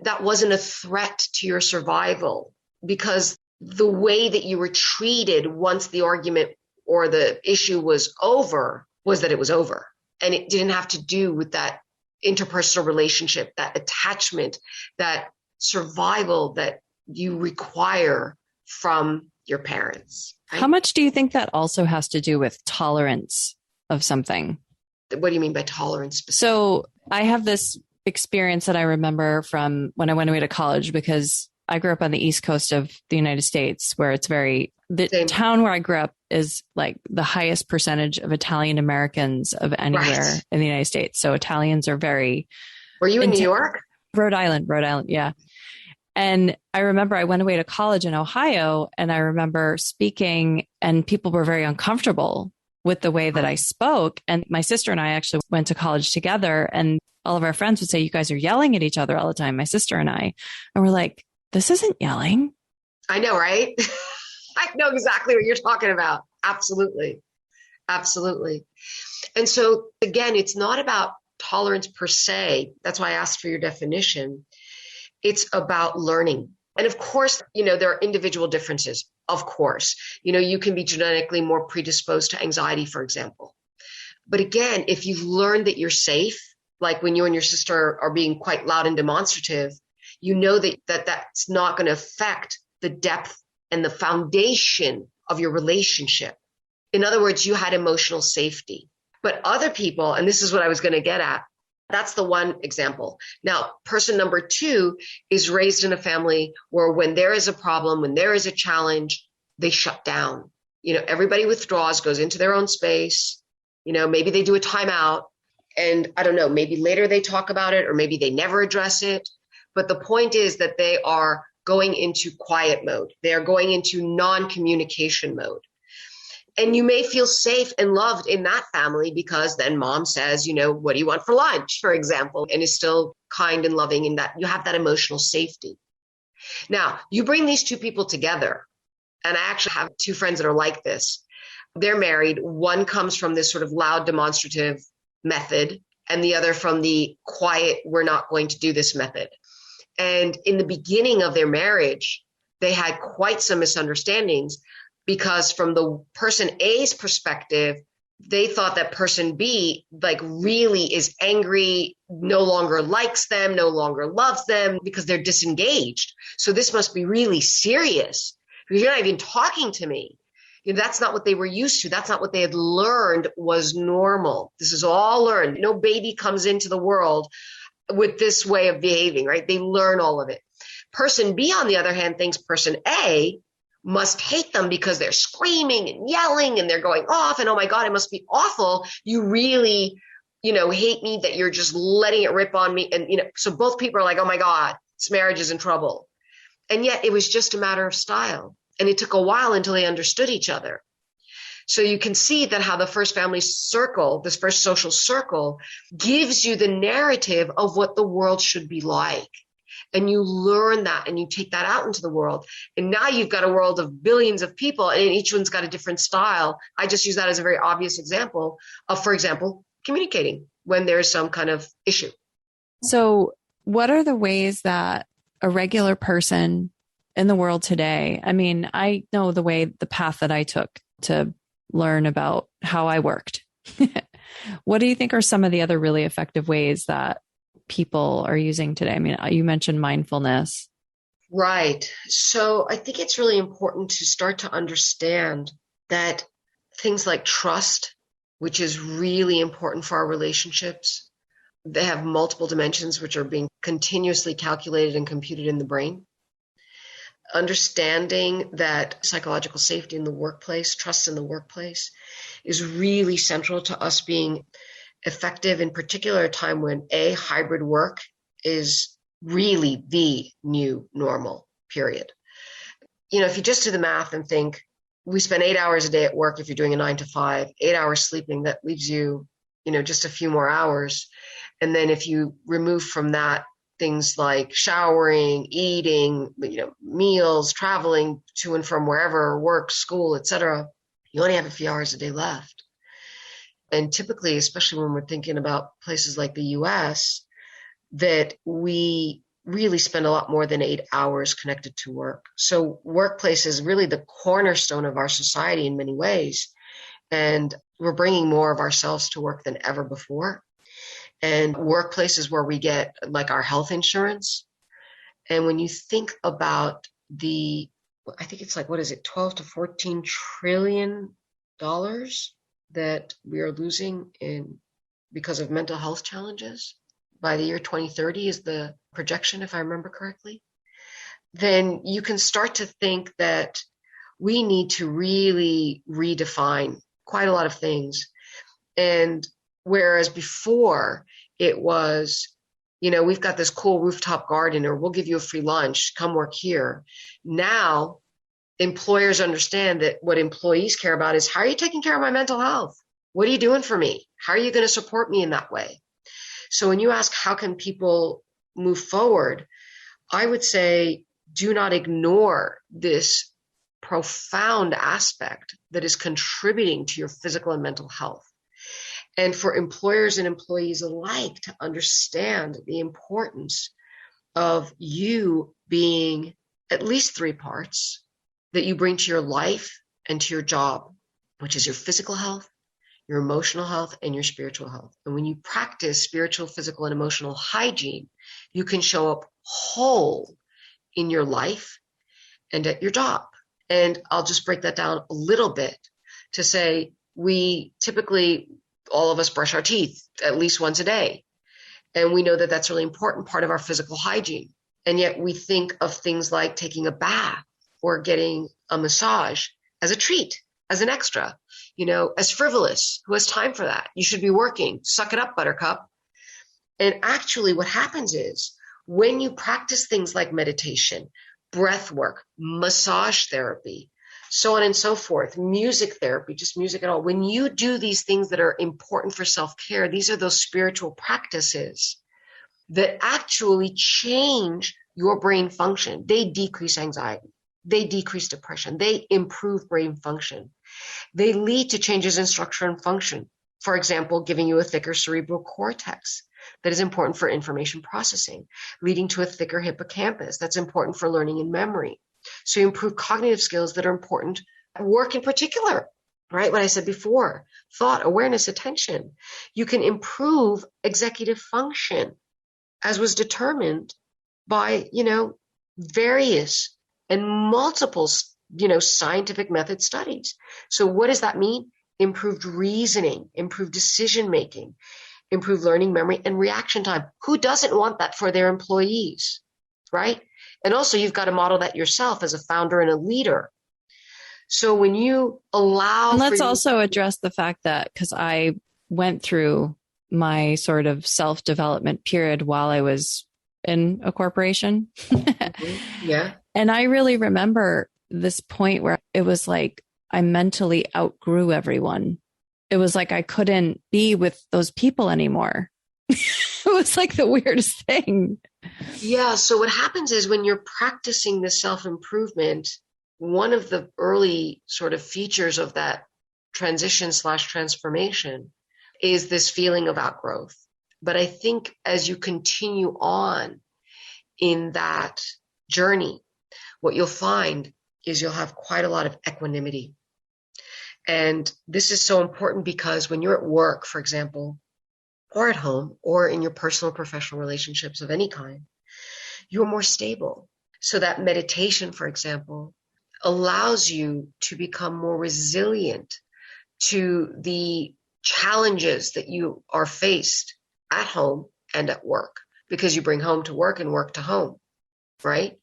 Speaker 1: That wasn't a threat to your survival, because the way that you were treated once the argument or the issue was over was that it was over. And it didn't have to do with that interpersonal relationship, that attachment, that survival that you require from your parents. Right?
Speaker 2: How much do you think that also has to do with tolerance of something?
Speaker 1: What do you mean by tolerance?
Speaker 2: So I have this experience that I remember from when I went away to college, because I grew up on the East Coast of the United States, where it's the town where I grew up is like the highest percentage of Italian Americans of anywhere in the United States. So Italians are very...
Speaker 1: Were you in New York?
Speaker 2: Rhode Island. Yeah. And I remember I went away to college in Ohio, and I remember speaking, and people were very uncomfortable with the way that I spoke. And my sister and I actually went to college together, and all of our friends would say, you guys are yelling at each other all the time, my sister and I. And we're like, this isn't yelling.
Speaker 1: I know, right? I know exactly what you're talking about. Absolutely. Absolutely. And so again, it's not about tolerance per se. That's why I asked for your definition. It's about learning. And of course, there are individual differences. Of course, you can be genetically more predisposed to anxiety, for example. But again, if you've learned that you're safe, like when you and your sister are being quite loud and demonstrative, you know that that's not going to affect the depth and the foundation of your relationship. In other words, you had emotional safety. But other people, and this is what I was going to get at, that's the one example. Now, person number 2 is raised in a family where when there is a problem, when there is a challenge, they shut down. Everybody withdraws, goes into their own space. Maybe they do a timeout, and I don't know, maybe later they talk about it, or maybe they never address it. But the point is that they are going into quiet mode. They are going into non-communication mode. And you may feel safe and loved in that family because then mom says, what do you want for lunch, for example, and is still kind and loving, in that you have that emotional safety. Now, you bring these two people together, and I actually have 2 friends that are like this. They're married. One comes from this sort of loud, demonstrative method, and the other from the quiet, we're not going to do this method. And in the beginning of their marriage, they had quite some misunderstandings, because from the person A's perspective, they thought that person B really is angry, no longer likes them, no longer loves them, because they're disengaged. So this must be really serious, because you're not even talking to me. That's not what they were used to. That's not what they had learned was normal. This is all learned. No baby comes into the world with this way of behaving, right? They learn all of it. Person B, on the other hand, thinks person A must hate them because they're screaming and yelling and they're going off and, oh my God, it must be awful. You really, hate me, that you're just letting it rip on me. And, so both people are like, oh my God, this marriage is in trouble. And yet it was just a matter of style. And it took a while until they understood each other. So you can see that how the first family circle, this first social circle, gives you the narrative of what the world should be like. And you learn that and you take that out into the world. And now you've got a world of billions of people and each one's got a different style. I just use that as a very obvious example of, for example, communicating when there's some kind of issue.
Speaker 2: So what are the ways that a regular person in the world today, I mean, I know the path that I took to learn about how I worked. What do you think are some of the other really effective ways that people are using today? I mean, you mentioned mindfulness.
Speaker 1: Right. So I think it's really important to start to understand that things like trust, which is really important for our relationships, they have multiple dimensions which are being continuously calculated and computed in the brain. Understanding that psychological safety in the workplace, trust in the workplace, is really central to us being effective, in particular a time when hybrid work is really the new normal, period. If you just do the math and think, we spend 8 hours a day at work if you're doing a 9 to 5, 8 hours sleeping, that leaves you, just a few more hours. And then if you remove from that things like showering, eating, meals, traveling to and from wherever, work, school, etc., you only have a few hours a day left. And typically, especially when we're thinking about places like the US, that we really spend a lot more than 8 hours connected to work. So workplace is really the cornerstone of our society in many ways. And we're bringing more of ourselves to work than ever before. And workplaces where we get like our health insurance. And when you think about I think it's like, 12 to 14 trillion dollars that we are losing because of mental health challenges by the year 2030 is the projection, if I remember correctly, then you can start to think that we need to really redefine quite a lot of things. And whereas before it was, we've got this cool rooftop garden, or we'll give you a free lunch, come work here. Now, employers understand that what employees care about is, how are you taking care of my mental health? What are you doing for me? How are you going to support me in that way? So when you ask, how can people move forward? I would say, do not ignore this profound aspect that is contributing to your physical and mental health. And for employers and employees alike to understand the importance of you being at least 3 parts that you bring to your life and to your job, which is your physical health, your emotional health, and your spiritual health. And when you practice spiritual, physical, and emotional hygiene, you can show up whole in your life and at your job. And I'll just break that down a little bit to say, we typically, all of us brush our teeth at least once a day. And we know that that's a really important part of our physical hygiene. And yet we think of things like taking a bath or getting a massage as a treat, as an extra, as frivolous. Who has time for that? You should be working. Suck it up, buttercup. And actually what happens is, when you practice things like meditation, breath work, massage therapy, so on and so forth, music therapy, just music at all. When you do these things that are important for self-care, these are those spiritual practices that actually change your brain function. They decrease anxiety. They decrease depression. They improve brain function. They lead to changes in structure and function. For example, giving you a thicker cerebral cortex that is important for information processing, leading to a thicker hippocampus that's important for learning and memory. So you improve cognitive skills that are important at work in particular, right? What I said before, thought, awareness, attention. You can improve executive function, as was determined by, various and multiple, scientific method studies. So what does that mean? Improved reasoning, improved decision-making, improved learning, memory, and reaction time. Who doesn't want that for their employees, right? And also you've got to model that yourself as a founder and a leader. So when you allow,
Speaker 2: and let's also address the fact that, because I went through my sort of self-development period while I was in a corporation.
Speaker 1: Yeah.
Speaker 2: And I really remember this point where it was like I mentally outgrew everyone. It was like I couldn't be with those people anymore. It was like the weirdest thing.
Speaker 1: Yeah. So what happens is when you're practicing the self-improvement, one of the early sort of features of that transition/transformation is this feeling of outgrowth. But I think as you continue on in that journey, what you'll find is you'll have quite a lot of equanimity. And this is so important because when you're at work, for example, or at home, or in your personal or professional relationships of any kind, you're more stable. So that meditation, for example, allows you to become more resilient to the challenges that you are faced at home and at work, because you bring home to work and work to home, right?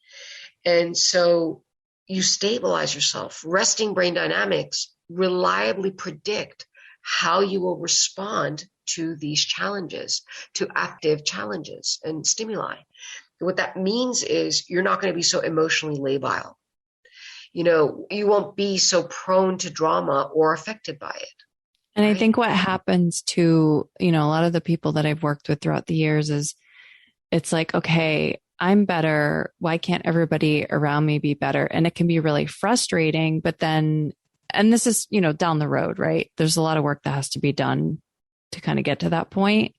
Speaker 1: And so you stabilize yourself. Resting brain dynamics reliably predict how you will respond to these challenges, to active challenges and stimuli. What that means is you're not going to be so emotionally labile. You know, you won't be so prone to drama or affected by it.
Speaker 2: And
Speaker 1: right?
Speaker 2: I think what happens to, a lot of the people that I've worked with throughout the years is it's like, okay, I'm better. Why can't everybody around me be better? And it can be really frustrating, but then, and this is, down the road, right? There's a lot of work that has to be done to kind of get to that point.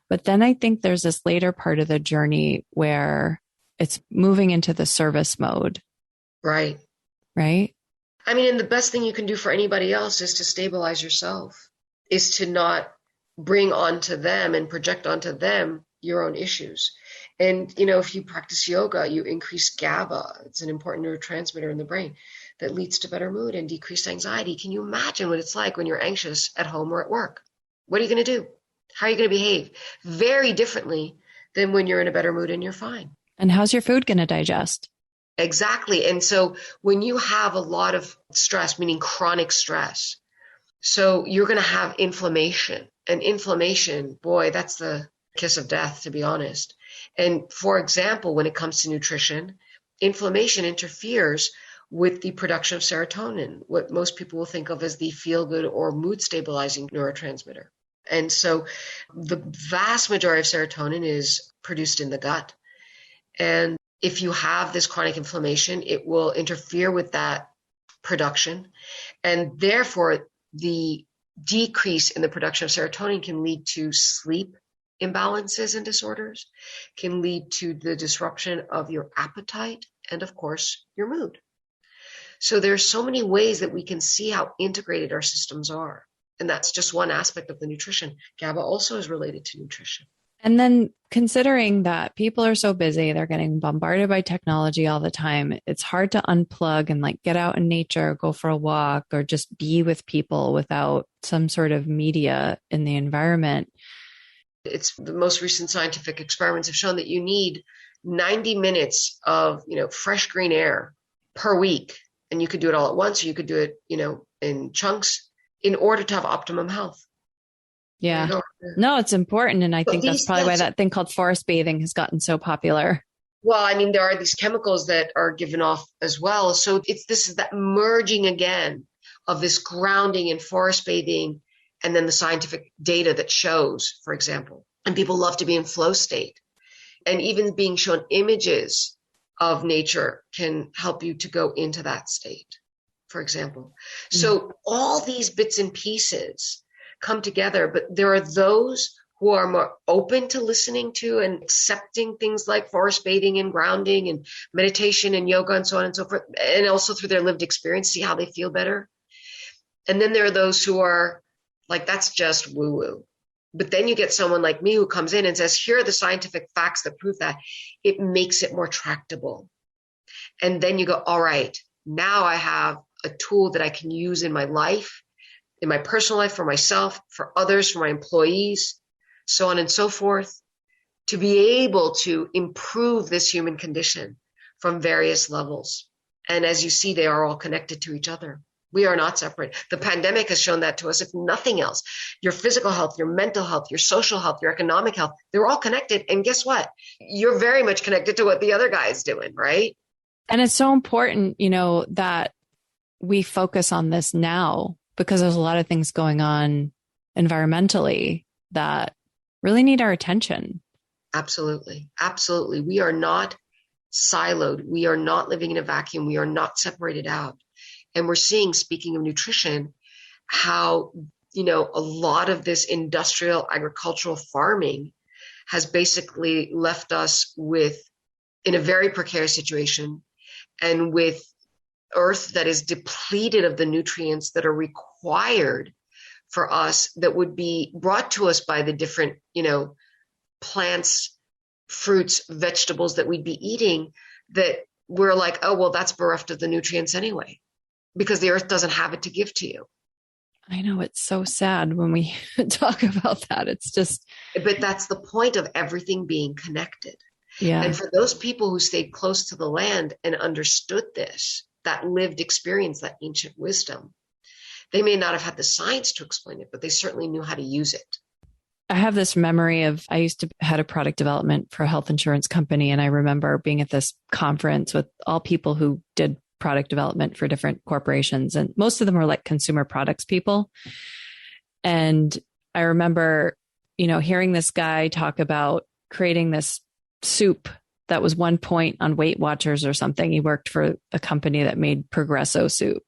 Speaker 2: But then I think there's this later part of the journey where it's moving into the service mode.
Speaker 1: Right.
Speaker 2: Right.
Speaker 1: I mean, and the best thing you can do for anybody else is to stabilize yourself, is to not bring onto them and project onto them your own issues. And, if you practice yoga, you increase GABA. It's an important neurotransmitter in the brain that leads to better mood and decreased anxiety. Can you imagine what it's like when you're anxious at home or at work? What are you going to do? How are you going to behave? Very differently than when you're in a better mood and you're fine.
Speaker 2: And how's your food going to digest?
Speaker 1: Exactly. And so when you have a lot of stress, meaning chronic stress, so you're going to have inflammation. And inflammation, boy, that's the kiss of death, to be honest. And for example, when it comes to nutrition, inflammation interferes with the production of serotonin, what most people will think of as the feel-good or mood-stabilizing neurotransmitter. And so the vast majority of serotonin is produced in the gut. And if you have this chronic inflammation, it will interfere with that production. And therefore, the decrease in the production of serotonin can lead to sleep imbalances and disorders, can lead to the disruption of your appetite, and of course, your mood. So there's so many ways that we can see how integrated our systems are. And that's just one aspect of the nutrition. GABA also is related to nutrition.
Speaker 2: And then considering that people are so busy, they're getting bombarded by technology all the time. It's hard to unplug and get out in nature, go for a walk, or just be with people without some sort of media in the environment.
Speaker 1: It's the most recent scientific experiments have shown that you need 90 minutes of, fresh green air per week. And you could do it all at once, or you could do it, in chunks in order to have optimum health.
Speaker 2: Yeah. No, it's important. And I think that's probably why that thing called forest bathing has gotten so popular.
Speaker 1: Well, I mean, there are these chemicals that are given off as well. So this is that merging again of this grounding in forest bathing and then the scientific data that shows, for example, and people love to be in flow state. And even being shown images of nature can help you to go into that state, for example. So all these bits and pieces come together, but there are those who are more open to listening to and accepting things like forest bathing and grounding and meditation and yoga and so on and so forth, and also through their lived experience, see how they feel better. And then there are those who are like, that's just woo-woo. But then you get someone like me who comes in and says, here are the scientific facts that prove that. It makes it more tractable. And then you go, all right, now I have a tool that I can use in my life, in my personal life, for myself, for others, for my employees, so on and so forth, to be able to improve this human condition from various levels. And as you see, they are all connected to each other. We are not separate. The pandemic has shown that to us, if nothing else. Your physical health, your mental health, your social health, your economic health, they're all connected. And guess what? You're very much connected to what the other guy is doing, right?
Speaker 2: And it's so important, that we focus on this now, because there's a lot of things going on environmentally that really need our attention.
Speaker 1: Absolutely. Absolutely. We are not siloed. We are not living in a vacuum. We are not separated out. And we're seeing, speaking of nutrition, how, a lot of this industrial agricultural farming has basically left us in a very precarious situation, and with earth that is depleted of the nutrients that are required for us, that would be brought to us by the different, plants, fruits, vegetables that we'd be eating, that we're like, oh, well, that's bereft of the nutrients anyway, because the earth doesn't have it to give to you.
Speaker 2: I know, it's so sad when we talk about that. It's just.
Speaker 1: But that's the point of everything being connected.
Speaker 2: Yeah.
Speaker 1: And for those people who stayed close to the land and understood this, that lived experience, that ancient wisdom, they may not have had the science to explain it, but they certainly knew how to use it.
Speaker 2: I have this memory of, I used to head a product development for a health insurance company. And I remember being at this conference with all people who did product development for different corporations. And most of them were like consumer products people. And I remember, hearing this guy talk about creating this soup that was 1 point on Weight Watchers or something. He worked for a company that made Progresso soup.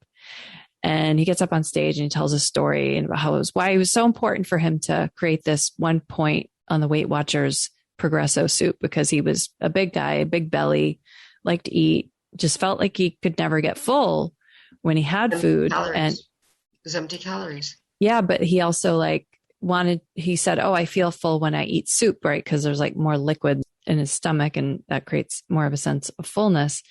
Speaker 2: And he gets up on stage and he tells a story and about why it was so important for him to create this 1 point on the Weight Watchers Progresso soup, because he was a big guy, a big belly, liked to eat, just felt like he could never get full when he had food.
Speaker 1: Calories.
Speaker 2: And
Speaker 1: it was empty calories.
Speaker 2: Yeah, but he also he said, oh, I feel full when I eat soup, right? Because there's more liquid in his stomach and that creates more of a sense of fullness.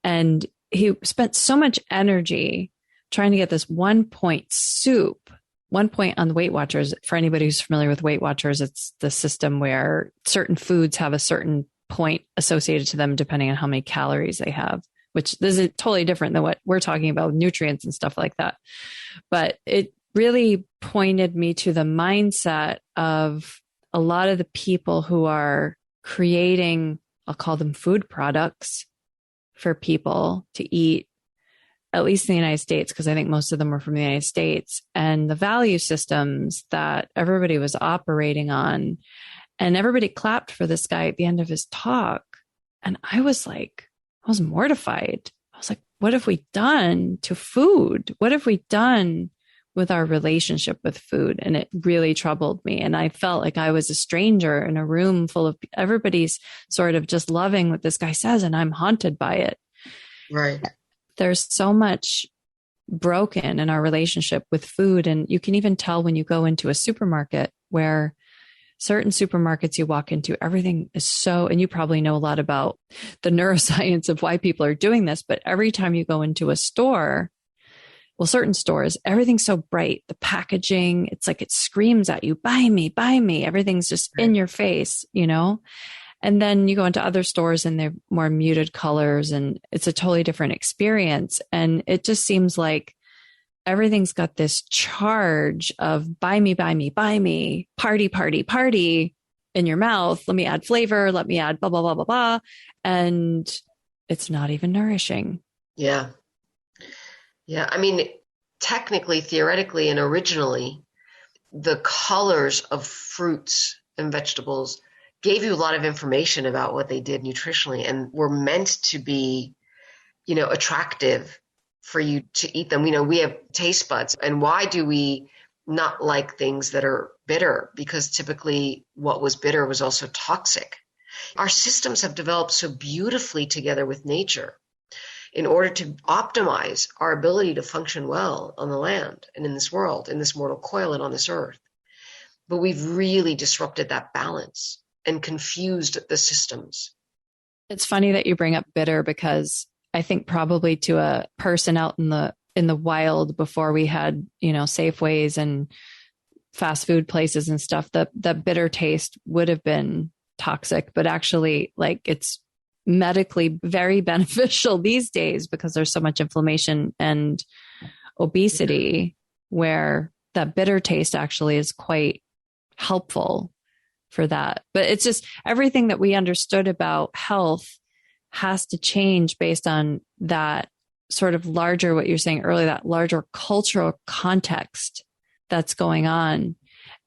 Speaker 2: And he spent so much energy trying to get this 1 point soup, 1 point on the Weight Watchers. For anybody who's familiar with Weight Watchers, it's the system where certain foods have a certain point associated to them depending on how many calories they have, which this is totally different than what we're talking about, nutrients and stuff like that. But it really pointed me to the mindset of a lot of the people who are creating, I'll call them food products for people to eat, at least in the United States, because I think most of them were from the United States, and the value systems that everybody was operating on. And everybody clapped for this guy at the end of his talk. And I was mortified. I was like, what have we done to food? What have we done with our relationship with food? And it really troubled me. And I felt like I was a stranger in a room full of everybody's sort of just loving what this guy says. And I'm haunted by it.
Speaker 1: Right.
Speaker 2: There's so much broken in our relationship with food. And you can even tell when you go into a supermarket, where certain supermarkets you walk into, everything is so, and you probably know a lot about the neuroscience of why people are doing this, but every time you go into a store, well, certain stores, everything's so bright. The packaging, it's like it screams at you, buy me, buy me. Everything's just in your face, And then you go into other stores and they're more muted colors and it's a totally different experience. And it just seems like everything's got this charge of buy me, buy me, buy me, party, party, party in your mouth. Let me add flavor. Let me add blah, blah, blah, blah, blah. And it's not even nourishing.
Speaker 1: Yeah. Yeah. I mean, technically, theoretically, and originally, the colors of fruits and vegetables gave you a lot of information about what they did nutritionally and were meant to be, attractive for you to eat them. We have taste buds. And why do we not like things that are bitter? Because typically what was bitter was also toxic. Our systems have developed so beautifully together with nature in order to optimize our ability to function well on the land and in this world, in this mortal coil and on this earth. But we've really disrupted that balance and confused the systems.
Speaker 2: It's funny that you bring up bitter, because I think probably to a person out in the wild before we had, Safeways and fast food places and stuff, the bitter taste would have been toxic, but actually it's medically very beneficial these days because there's so much inflammation and obesity, where that bitter taste actually is quite helpful for that. But it's just everything that we understood about health has to change based on that sort of larger, what you're saying earlier, that larger cultural context that's going on.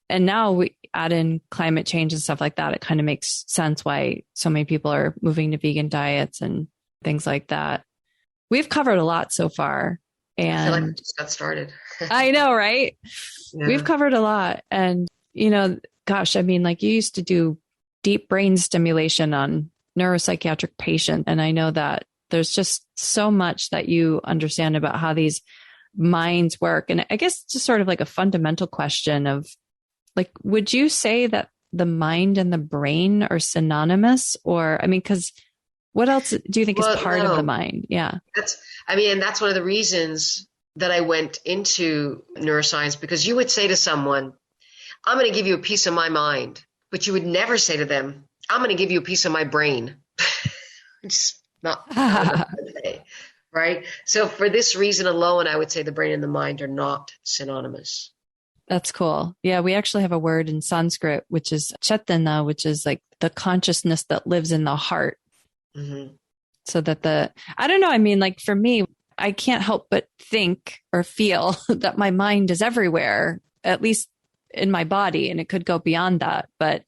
Speaker 2: And now we add in climate change and stuff like that. It kind of makes sense why so many people are moving to vegan diets and things like that. We've covered a lot so far. And
Speaker 1: I feel like we just got started.
Speaker 2: I know, right?
Speaker 1: Yeah.
Speaker 2: We've covered a lot. And, you know, gosh, I mean, like you used to do deep brain stimulation on neuropsychiatric patients. And I know that there's just so much that you understand about how these minds work. And I guess just sort of like a fundamental question of, like, would you say that the mind and the brain are synonymous? Or, I mean, because what else do you think is part of the mind? Yeah.
Speaker 1: That's one of the reasons that I went into neuroscience, because you would say to someone, I'm going to give you a piece of my mind, but you would never say to them, I'm going to give you a piece of my brain. It's not right? So for this reason alone, I would say the brain and the mind are not synonymous.
Speaker 2: That's cool. Yeah, we actually have a word in Sanskrit, which is chetana, which is like the consciousness that lives in the heart.
Speaker 1: Mm-hmm.
Speaker 2: So that I don't know. I mean, like for me, I can't help but think or feel that my mind is everywhere, at least in my body. And it could go beyond that, but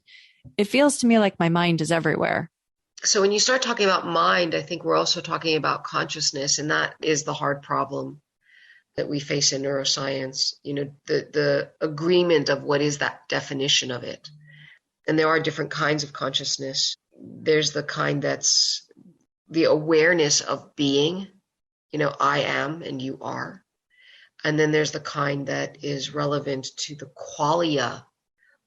Speaker 2: it feels to me like my mind is everywhere.
Speaker 1: So when you start talking about mind, I think we're also talking about consciousness, and that is the hard problem that we face in neuroscience, you know, the agreement of what is that definition of it. And there are different kinds of consciousness. There's the kind that's the awareness of being, you know, I am and you are. And then there's the kind that is relevant to the qualia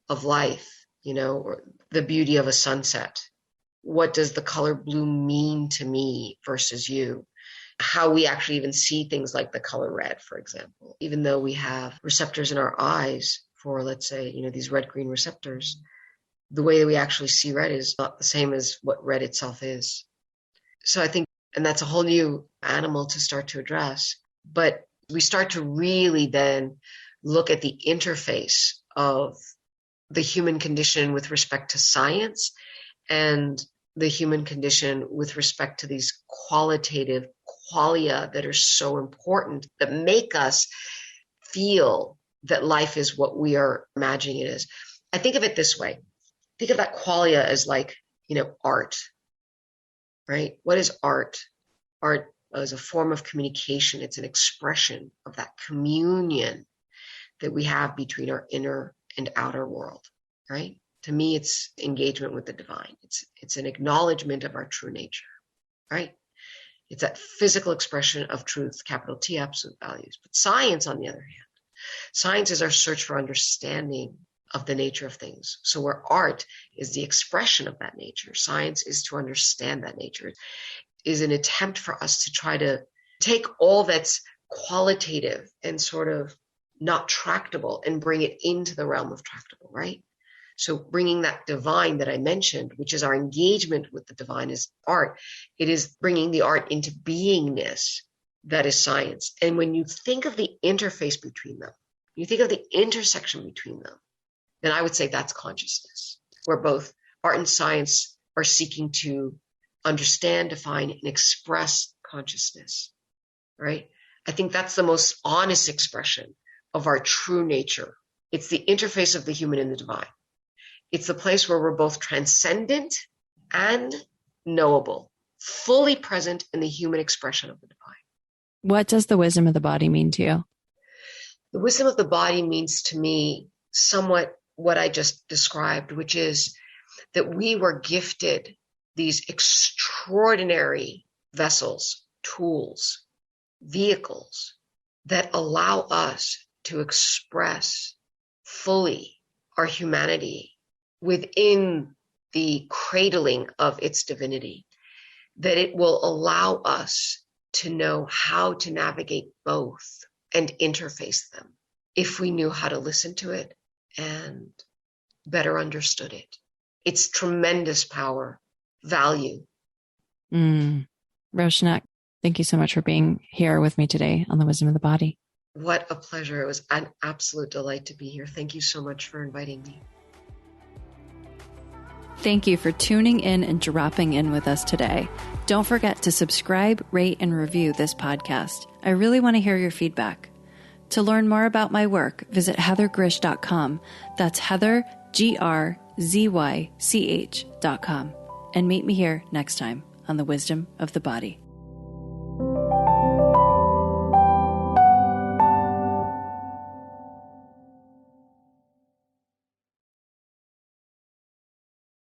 Speaker 1: of life, you know, or the beauty of a sunset. What does the color blue mean to me versus you? How we actually even see things like the color red, for example, even though we have receptors in our eyes for, let's say, you know, these red-green receptors, the way that we actually see red is not the same as what red itself is. So I think, and that's a whole new animal to start to address, but we start to really then look at the interface of the human condition with respect to science and the human condition with respect to these qualitative qualia that are so important, that make us feel that life is what we are imagining it is. I think of it this way. Think of that qualia as like, you know, art, right? What is art? Art is a form of communication. It's an expression of that communion that we have between our inner and outer world, right? To me, it's engagement with the divine. It's an acknowledgement of our true nature, right? It's that physical expression of truth, capital T, absolute values. But science, on the other hand, science is our search for understanding of the nature of things. So where art is the expression of that nature, science is to understand that nature. It is an attempt for us to try to take all that's qualitative and sort of not tractable and bring it into the realm of tractable, right? So bringing that divine that I mentioned, which is our engagement with the divine, is art. It is bringing the art into beingness. That is science. And when you think of the interface between them, you think of the intersection between them, then I would say that's consciousness, where both art and science are seeking to understand, define, and express consciousness, right? I think that's the most honest expression of our true nature. It's the interface of the human and the divine. It's the place where we're both transcendent and knowable, fully present in the human expression of the divine.
Speaker 2: What does the wisdom of the body mean to you?
Speaker 1: The wisdom of the body means to me somewhat what I just described, which is that we were gifted these extraordinary vessels, tools, vehicles that allow us to express fully our humanity within the cradling of its divinity, that it will allow us to know how to navigate both and interface them if we knew how to listen to it and better understood it. Its tremendous power, value,
Speaker 2: Rowshanak, thank you so much for being here with me today on the Wisdom of the Body.
Speaker 1: What a pleasure. It was an absolute delight to be here. Thank you so much for inviting me.
Speaker 2: Thank you for tuning in and dropping in with us today. Don't forget to subscribe, rate, and review this podcast. I really want to hear your feedback. To learn more about my work, visit heathergrish.com. That's Heather, GRZYCH.com. And meet me here next time on the Wisdom of the Body.